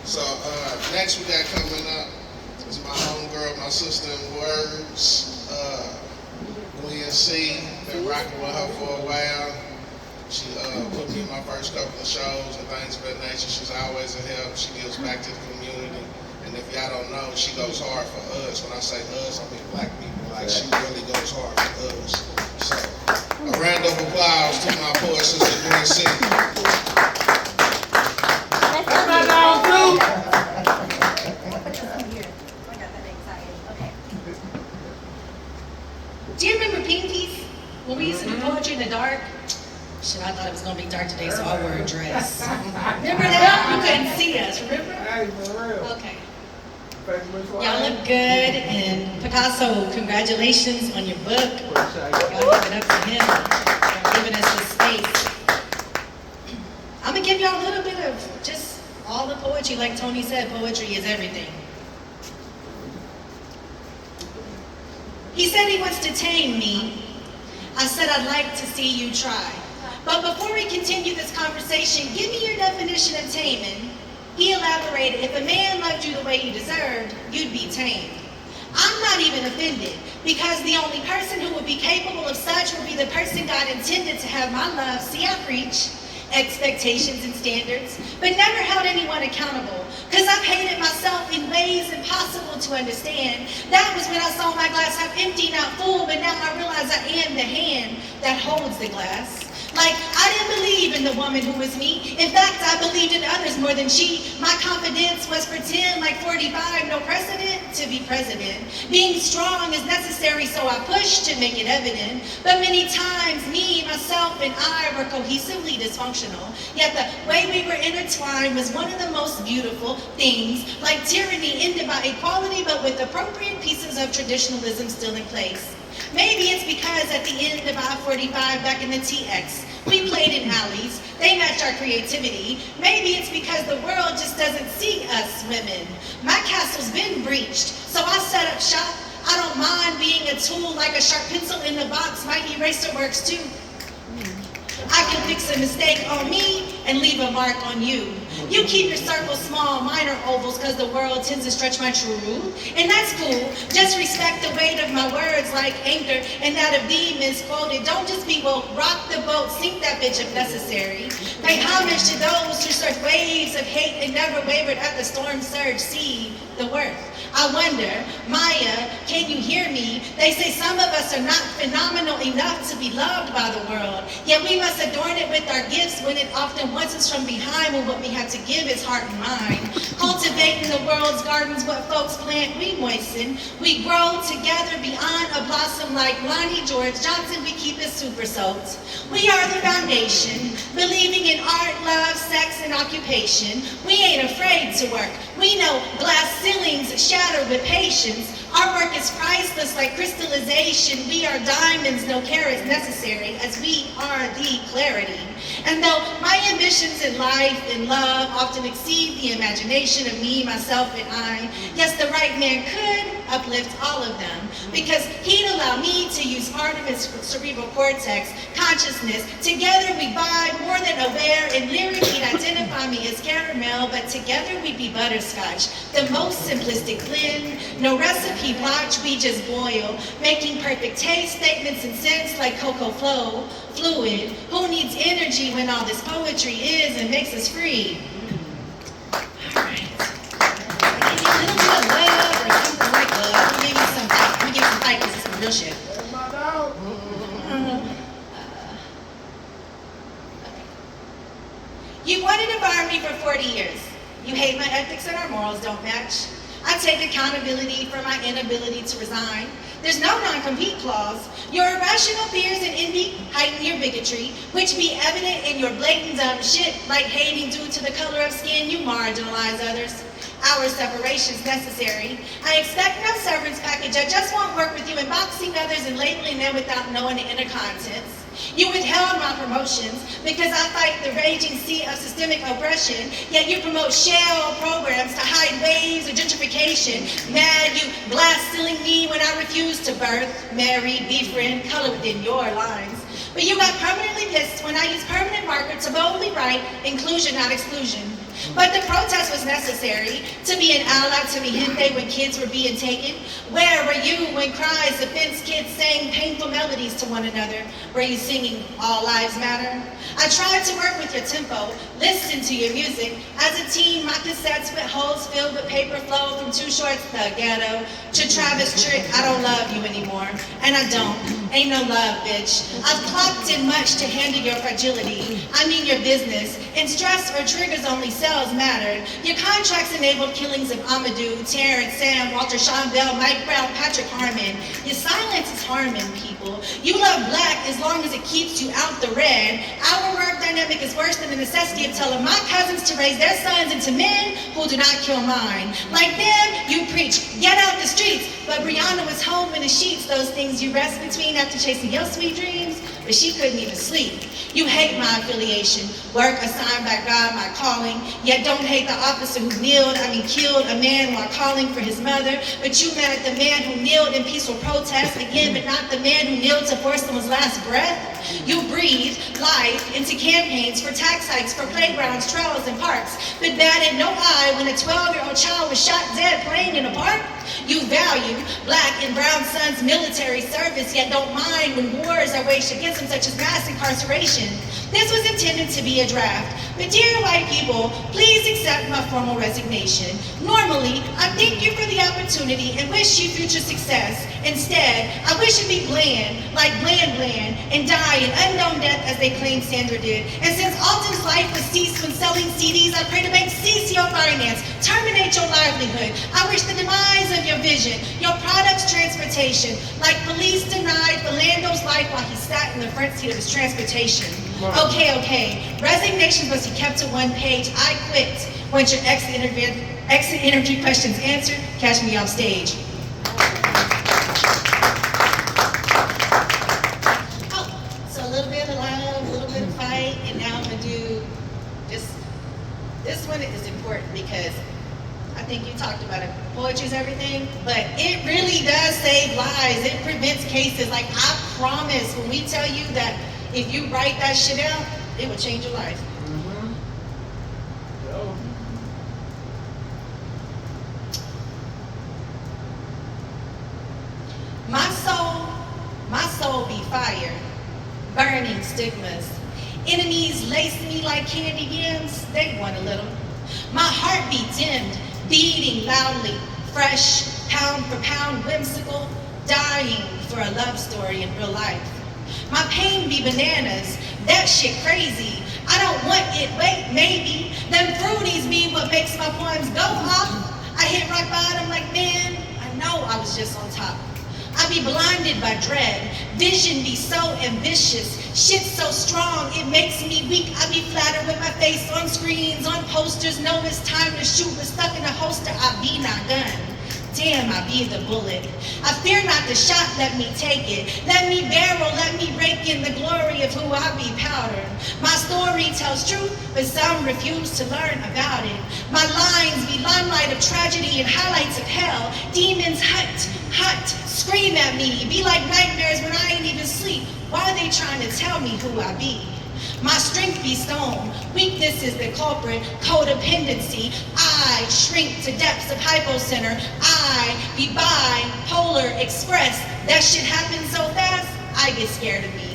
So next we got coming up is my homegirl, my sister in words, Gwen C. Been rocking with her for a while. She put me in my first couple of shows and things of that nature. She's always a help. She gives back to the community. And if y'all don't know, she goes hard for us. When I say us, I mean black people. Like, she really goes hard for us. So, a round of applause to my poor sister Gwen C. Do you remember Pinkies? When we used to do poetry in the dark? Shit, I thought it was gonna be dark today, so I wore a dress. Remember that? You couldn't see us, remember? Hey, for real. Okay. Y'all look good, and Picasso, congratulations on your book. Y'all give it up to him for giving us this space. I'm gonna give y'all a little bit of just all the poetry. Like Tony said, poetry is everything. He said he wants to tame me. I said I'd like to see you try. But before we continue this conversation, give me your definition of taming. He elaborated, if a man loved you the way you deserved, you'd be tamed. I'm not even offended, because the only person who would be capable of such would be the person God intended to have my love. See, I preach expectations and standards, but never held anyone accountable, because I've hated myself in ways impossible to understand. That was when I saw my glass half empty, not full, but now I realize I am the hand that holds the glass. Like, I didn't believe in the woman who was me. In fact, I believed in others more than she. My confidence was pretend, like 45, no precedent to be president. Being strong is necessary, so I pushed to make it evident. But many times, me, myself, and I were cohesively dysfunctional. Yet the way we were intertwined was one of the most beautiful things. Like tyranny ended by equality, but with appropriate pieces of traditionalism still in place. Maybe it's because at the end of I-45 back in the TX, we played in alleys, they matched our creativity. Maybe it's because the world just doesn't see us women. My castle's been breached, so I set up shop. I don't mind being a tool, like a sharp pencil in the box. My eraser works too. I can fix a mistake on me and leave a mark on you. You keep your circles small, minor ovals, because the world tends to stretch my truth. And that's cool. Just respect the weight of my words like anchor and that of thee misquoted. Don't just be woke, rock the boat, sink that bitch if necessary. Pay homage to those who surf waves of hate and never wavered at the storm surge. See the worth. I wonder, Maya, can you hear me? They say some of us are not phenomenal enough to be loved by the world. Yet we must adorn it with our gifts when it often wants us from behind, when what we have to give is heart and mind. Cultivating the world's gardens, what folks plant, we moisten. We grow together beyond a blossom like Lonnie George Johnson. We keep it super soaked. We are the foundation, believing in art, love, sex, and occupation. We ain't afraid to work. We know glass ceilings shatter with patience. Our work is priceless like crystallization. We are diamonds, no carats necessary, as we are the clarity. And though my ambitions in life and love often exceed the imagination of me, myself, and I, yes, the right man could uplift all of them, because he'd allow me to use part of his cerebral cortex, consciousness. Together we vibe, more than aware, and lyrically he'd identify me as caramel, but together we'd be butterscotch, the most simplistic blend. No recipe blotch, we just boil, making perfect taste, statements and sense like cocoa flow, fluid. Who needs energy when all this poetry is and makes us free? All right. Maybe a little bit of love or something like love. Let me give you some fight. Let me give you some fight, because it's some real shit. You wanted to fire me for 40 years. You hate my ethics and our morals don't match. I take accountability for my inability to resign. There's no non-compete clause. Your irrational fears and envy heighten your bigotry, which be evident in your blatant dumb shit, like hating due to the color of skin. You marginalize others. Our separation's necessary. I expect no severance package. I just won't work with you in boxing others and labeling them without knowing the inner contents. You withheld my promotions because I fight the raging sea of systemic oppression, yet you promote shell programs to hide waves of gentrification. Mad, you glass ceiling me when I refuse to birth, marry, befriend, color within your lines. But you got permanently pissed when I use permanent marker to boldly write inclusion, not exclusion. But the protest was necessary to be an ally to mi gente when kids were being taken. Where were you when cries of fenced kids sang painful melodies to one another? Were you singing All Lives Matter? I tried to work with your tempo, listen to your music. As a teen, my cassettes with holes filled with paper flowed from Too Short's The Ghetto to Travis Tritt, I Don't Love You Anymore. And I don't. Ain't no love, bitch. I've clocked in much to handle your fragility. I mean your business. And stress or triggers only cells mattered. Your contracts enabled killings of Amadou, Terrence, Sam, Walter, Sean Bell, Mike Brown, Patrick Harmon. Your silence is harming people. You love black as long as it keeps you out the red. Our work dynamic is worse than the necessity of telling my cousins to raise their sons into men who do not kill mine. Like them, you preach, get out the streets. But Brianna was home in the sheets, those things you rest between after chasing your sweet dreams, but she couldn't even sleep. You hate my affiliation, work assigned by God, my calling, yet don't hate the officer who killed a man while calling for his mother, but you mad at the man who kneeled in peaceful protest again, but not the man who kneeled to force someone's last breath. You breathe life into campaigns for tax hikes, for playgrounds, trails, and parks, but batted no eye when a 12-year-old child was shot dead playing in a park. You value black and brown sons' military service, yet don't mind when wars are waged against them, such as mass incarceration. This was intended to be a draft, but dear white people, please accept my formal resignation. Normally, I thank you for the opportunity and wish you future success. Instead, I wish you'd be bland, like Bland Bland, and die an unknown death as they claim Sandra did. And since Alton's life was ceased when selling CDs, I pray the bank cease your finance, terminate your livelihood. I wish the demise of your vision, your product's transportation, like police denied Philando's life while he sat in the front seat of his transportation. Okay, resignations must be kept to one page. I quit. Once your exit interview questions answered, catch me off stage. So a little bit of love, a little bit of fight, and now I'm gonna do this one is important because I think you talked about it. Poetry is everything, but it really does save lives. It prevents cases. Like, I promise, when we tell you that if you write that shit out, it will change your life. My soul be fire, burning stigmas. Enemies lace me like candy yams, they want a little. My heart be dimmed, beating loudly, fresh, pound for pound, whimsical, dying for a love story in real life. My pain be bananas, that shit crazy. I don't want it, wait, maybe. Them fruities be what makes my poems go off. I hit rock bottom like, man, I know I was just on top. I be blinded by dread, vision be so ambitious, shit so strong, it makes me weak. I be flattered with my face on screens, on posters, know it's time to shoot, but stuck in a holster, I be not gun. Damn, I be the bullet. I fear not the shot, let me take it. Let me barrel, let me rake in the glory of who I be powdered. My story tells truth, but some refuse to learn about it. My lines be limelight of tragedy and highlights of hell. Demons hut, scream at me. Be like nightmares when I ain't even sleep. Why are they trying to tell me who I be? My strength be stone, weakness is the culprit, codependency. I shrink to depths of hypocenter. I be bipolar express. That shit happens so fast, I get scared of me.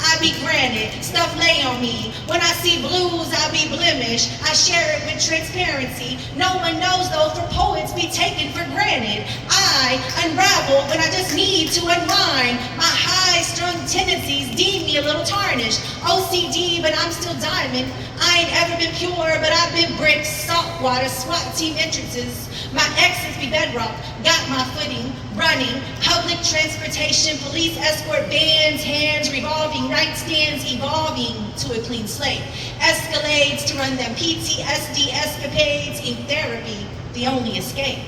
I be granted, stuff lay on me. When I see blues, I be blemished. I share it with transparency. No one knows though, for poets be taken for granted. I unravel when I just need to unwind. My high-strung tendencies deem me a little tarnished. OCD, but I'm still diamond. I ain't ever been pure, but I've been brick, saltwater, SWAT team entrances. My exes be bedrock, got my footing, running, public transportation, police escort bands, hands revolving, nightstands evolving to a clean slate. Escalades to run them PTSD escapades in therapy, the only escape.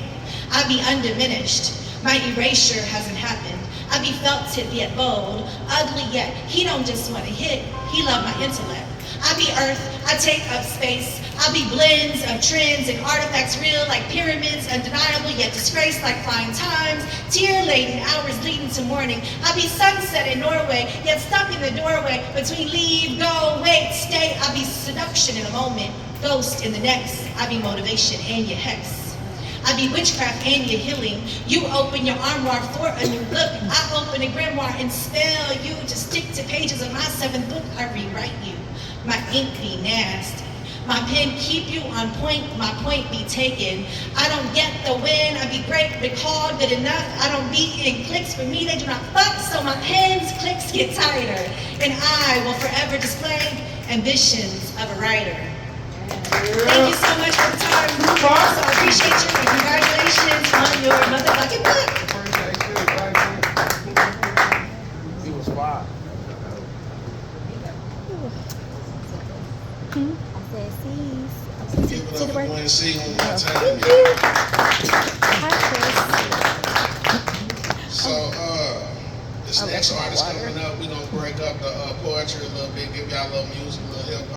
I be undiminished, my erasure hasn't happened. I be felt tip yet bold, ugly yet, he don't just want to hit, he love my intellect. I be earth, I take up space. I be blends of trends and artifacts real like pyramids, undeniable yet disgraced like flying times. Tear-laden hours leading to morning. I be sunset in Norway, yet stuck in the doorway between leave, go, wait, stay. I be seduction in a moment. ghost in the next. I be motivation and your hex. I be witchcraft and your healing. You open your armoire for a new look. I open a grimoire and spell you to stick to pages of my 7th book. I rewrite you. My ink be nasty. My pen keep you on point, my point be taken. I don't get the win, I be great, but called good enough. I don't be in clicks, for me they do not fuck, so my pen's clicks get tighter. And I will forever display ambitions of a writer. Thank you so much for the time. So I appreciate you and congratulations on your motherfucking book. He was wild. I said, Give it up for Gwen C one more time. thank you. Hi, Chris. So, this next artist coming up, we're gonna break up the poetry a little bit, give y'all a little music, a little hip hop.